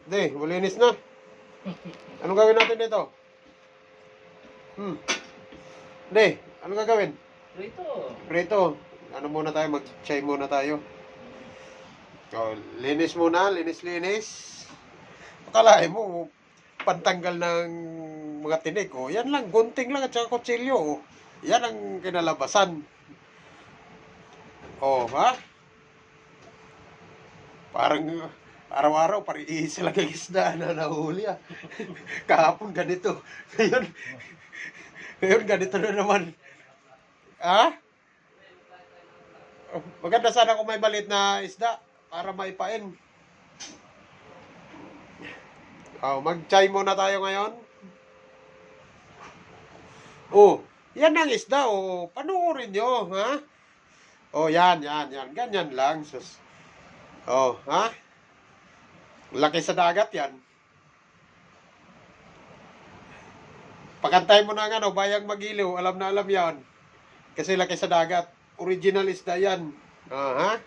Di, malinis na. Anong gawin natin dito? Di, anong gagawin? Prito. Ano muna tayo? Mag-chai muna tayo. Oh, linis muna, linis. Akalain mo, pantanggal ng mga tinik. Oh, yan lang, gunting lang at saka kutsilyo. Oh. Yan ang kinalabasan. Oh, ha? Parang araw-araw, parang isa lang ang isda na nahuli ah. Kahapon ganito. Ngayon ganito na naman. Ha? Oh, maganda sana kung may maliit na isda para maipain. Oh, mag-chai muna tayo ngayon. Oh, yan ang isda. Oh, panoorin nyo, ha? Oh, yan. Ganyan lang. Sus. Oh, ha? Laki sa dagat yan. Pakantay mo na nga, no, Bayang Magiliw. Alam na alam yan. Kasi laki sa dagat. Original isda yan. Ha?